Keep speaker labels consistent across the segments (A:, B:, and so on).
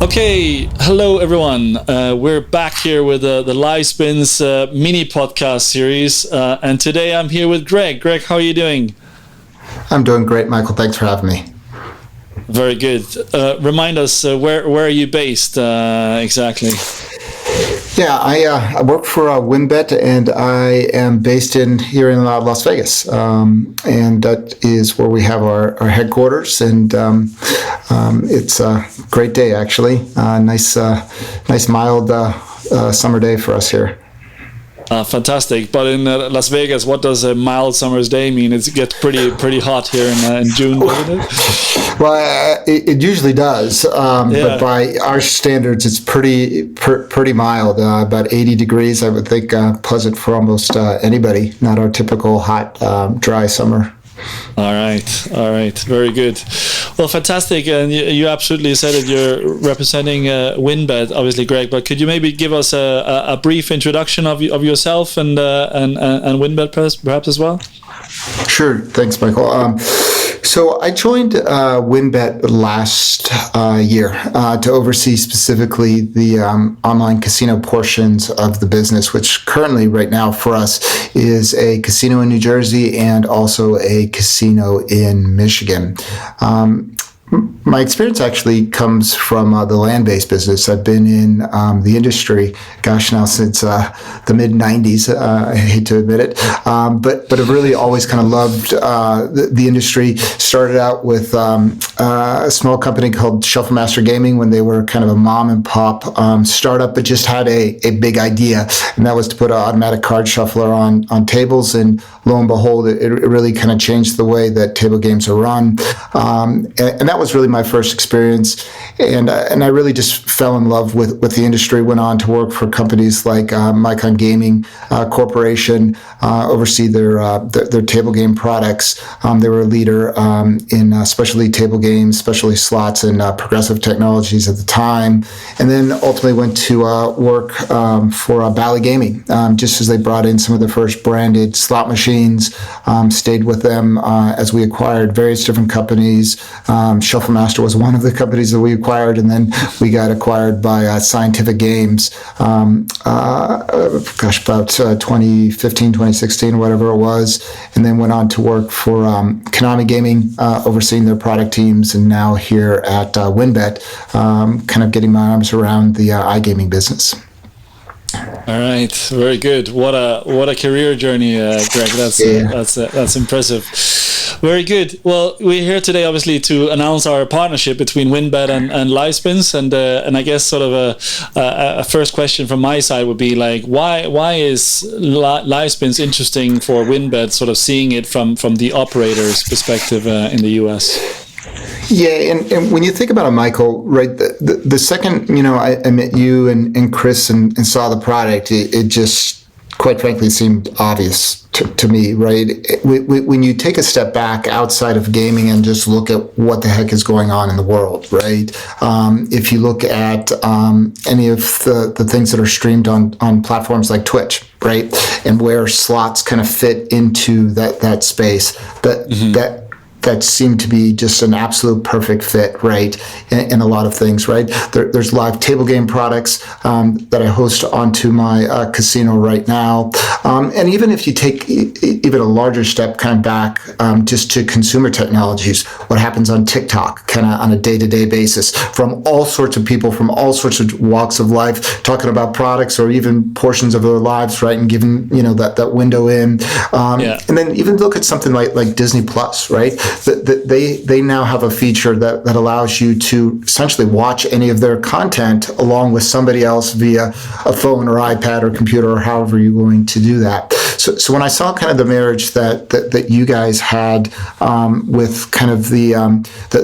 A: Okay, hello everyone. We're back here with the Livespins mini podcast series, and today I'm here with Greg. Greg, how are you doing?
B: I'm doing great, Michael. Thanks for having me.
A: Very good. Remind us, where are you based exactly?
B: Yeah, I work for WynnBET, and I am based here in Las Vegas, and that is where we have our headquarters. And it's a great day, actually. Nice mild summer day for us here.
A: Fantastic. But in Las Vegas, what does a mild summer's day mean? It gets pretty hot here in June, doesn't it?
B: Well, it usually does, but by our standards, it's pretty mild. About 80 degrees, I would think, pleasant for almost anybody. Not our typical hot, dry summer.
A: All right, very good. Well, fantastic, and you absolutely said it. You're representing WynnBET, obviously, Greg. But could you maybe give us a brief introduction of yourself and WynnBET perhaps as well?
B: Sure. Thanks, Michael. So I joined WynnBET last year to oversee specifically the online casino portions of the business, which currently right now for us is a casino in New Jersey and also a casino in Michigan. My experience actually comes from the land-based business. I've been in the industry, now since the mid-'90s. I hate to admit it, but I've really always kind of loved the industry. Started out with a small company called Shuffle Master Gaming when they were kind of a mom-and-pop startup, but just had a big idea, and that was to put an automatic card shuffler on tables. And lo and behold, it really kind of changed the way that table games are run, and that was really my first experience, and I really just fell in love with the industry. Went on to work for companies like Micon Gaming Corporation, oversee their table game products. They were a leader in specialty table games, specialty slots, and progressive technologies at the time. And then ultimately went to work for Bally Gaming, just as they brought in some of the first branded slot machines. Stayed with them as we acquired various different companies. Shuffle Master was one of the companies that we acquired, and then we got acquired by Scientific Games, about 2015, 2016, whatever it was, and then went on to work for Konami Gaming, overseeing their product teams, and now here at WynnBET, kind of getting my arms around the iGaming business.
A: All right, very good. What a career journey, Greg. That's impressive. Very good. Well, we're here today, obviously, to announce our partnership between WynnBET and Livespins, and I guess sort of a first question from my side would be like, why is Livespins interesting for WynnBET? Sort of seeing it from the operator's perspective in the US.
B: Yeah, and when you think about it, Michael, right, the second, I met you and Chris and saw the product, it just, quite frankly, seemed obvious to me, right? When you take a step back outside of gaming and just look at what the heck is going on in the world, right? If you look at any of the things that are streamed on platforms like Twitch, right, and where slots kind of fit into that space, that seemed to be just an absolute perfect fit, right, in a lot of things, right? There's live table game products that I host onto my casino right now. And even if you take even a larger step kind of back just to consumer technologies, what happens on TikTok kind of on a day-to-day basis from all sorts of people from all sorts of walks of life talking about products or even portions of their lives, right, and giving, that window in. And then even look at something like Disney Plus, right? They now have a feature that allows you to essentially watch any of their content along with somebody else via a phone or iPad or computer or however you're going to do that. So when I saw kind of the marriage that you guys had with kind of the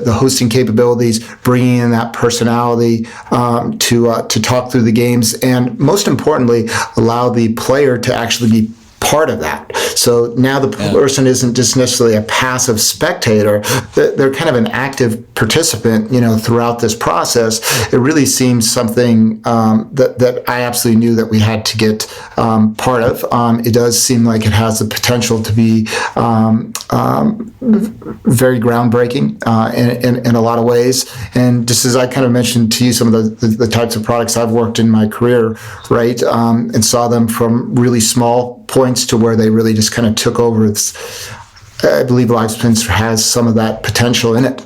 B: hosting capabilities, bringing in that personality to talk through the games, and most importantly, allow the player to actually be part of that. So now the person isn't just necessarily a passive spectator, they're kind of an active participant, throughout this process. It really seems something that I absolutely knew that we had to get part of. It does seem like it has the potential to be very groundbreaking in a lot of ways. And just as I kind of mentioned to you, some of the types of products I've worked in my career, right, and saw them from really small points to where they really just kind of took over. I believe Livespins has some of that potential in it.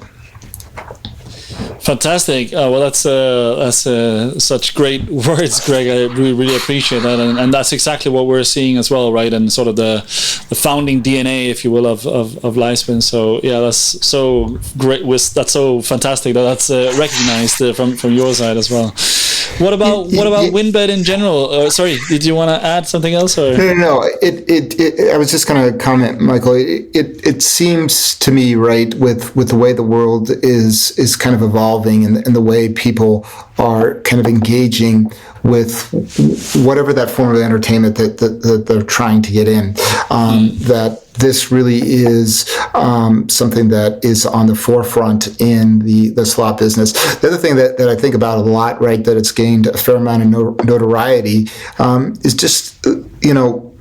A: Fantastic. Well, that's such great words, Greg. I really appreciate that, and that's exactly what we're seeing as well, right? And sort of the founding DNA, if you will, of Livespins. So yeah, that's so great. That's so fantastic that that's recognized from your side as well. What about WynnBET in general? Sorry, did you want to add something else? Or?
B: No. I was just going to comment, Michael. It seems to me, right, with the way the world is kind of evolving and the way people are kind of engaging with whatever that form of entertainment that they're trying to get in, that this really is something that is on the forefront in the slot business. The other thing that I think about a lot, right, that it's gained a fair amount of notoriety is just,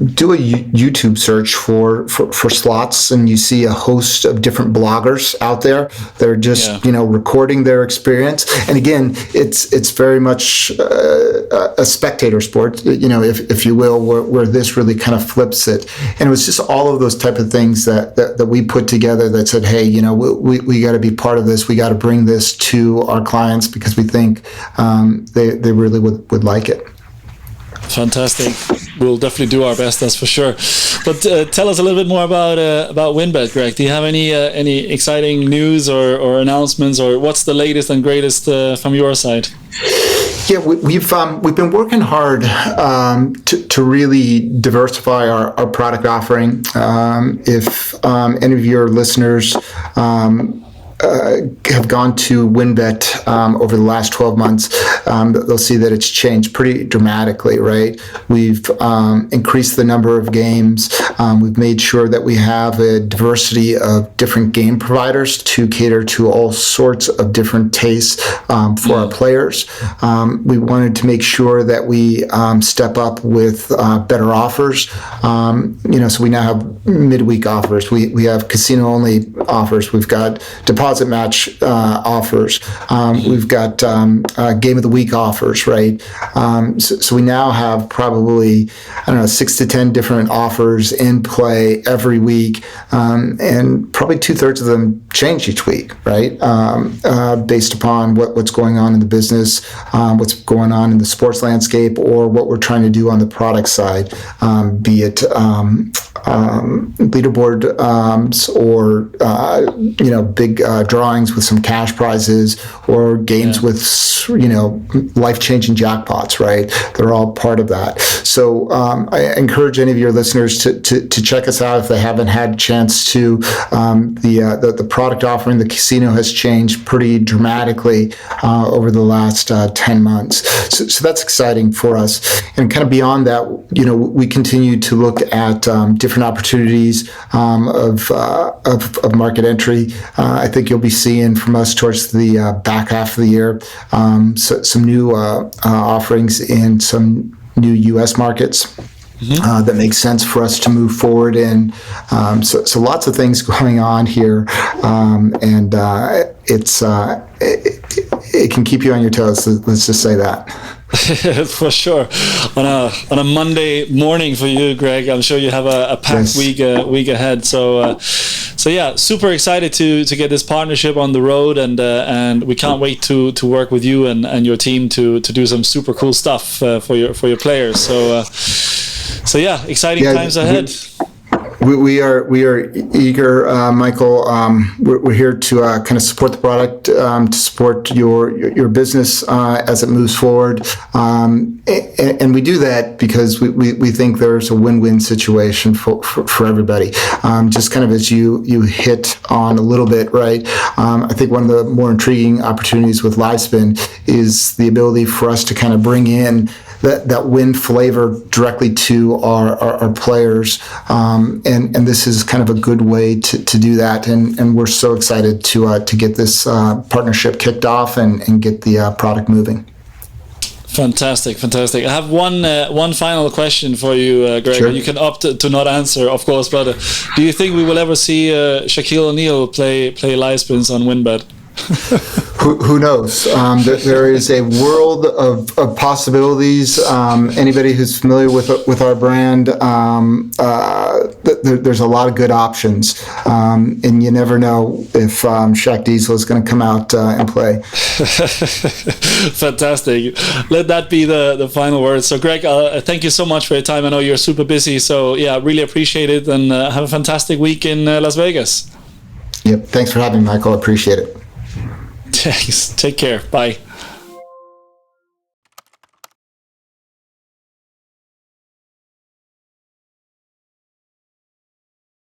B: do a YouTube search for slots, and you see a host of different bloggers out there that are just recording their experience. And again, it's very much a spectator sport, if you will, where this really kind of flips it. And it was just all of those type of things that we put together that said, hey, we got to be part of this. We got to bring this to our clients because we think they really would like it.
A: Fantastic. We'll definitely do our best, that's for sure. But tell us a little bit more about WynnBET, Greg. Do you have any exciting news or announcements, or what's the latest and greatest from your side?
B: Yeah, we've been working hard to really diversify our product offering. If any of your listeners have gone to WynnBET over the last 12 months, they'll see that it's changed pretty dramatically, right? We've increased the number of games. We've made sure that we have a diversity of different game providers to cater to all sorts of different tastes for our players. We wanted to make sure that we step up with better offers. So we now have midweek offers. We have casino-only offers. We've got deposit match offers. We've got game of the week offers, right? So we now have probably 6 to 10 different offers in play every week, and probably 2/3 of them change each week, right? Based upon what's going on in the business, what's going on in the sports landscape, or what we're trying to do on the product side, be it leaderboard or big drawings with some cash prizes, or games with life-changing jackpots, right? They're all part of that. So I encourage any of your listeners to check us out if they haven't had a chance to. The product offering, the casino has changed pretty dramatically over the last 10 months. So that's exciting for us. And kind of beyond that, we continue to look at different opportunities of market entry. I think you'll be seeing from us towards the back half of the year some new offerings in some new U.S. markets. That makes sense for us to move forward in. So lots of things going on here, and it can keep you on your toes. Let's just say that.
A: For sure. On a Monday morning for you, Greg, I'm sure you have a packed week ahead. So yeah, super excited to get this partnership on the road, and we can't wait to work with you and your team to do some super cool stuff for your players. So yeah, exciting times ahead.
B: We are eager, Michael. We're here to kind of support the product, to support your business as it moves forward, and we do that because we think there's a win-win situation for everybody. Just kind of as you hit on a little bit, right? I think one of the more intriguing opportunities with Livespin is the ability for us to kind of bring in that Wynn flavor directly to our players. And this is kind of a good way to do that. And we're so excited to get this partnership kicked off and get the product moving.
A: Fantastic. I have one final question for you, Greg. Sure. You can opt to not answer, of course, but do you think we will ever see Shaquille O'Neal play Livespins on WynnBET?
B: Who knows? There is a world of possibilities. Anybody who's familiar with our brand, there's a lot of good options, and you never know if Shaq Diesel is going to come out and play.
A: Fantastic. Let that be the final word. So, Greg, thank you so much for your time. I know you're super busy, so yeah, really appreciate it, and have a fantastic week in Las Vegas.
B: Yep. Thanks for having me, Michael. I appreciate it.
A: Thanks. Take care. Bye.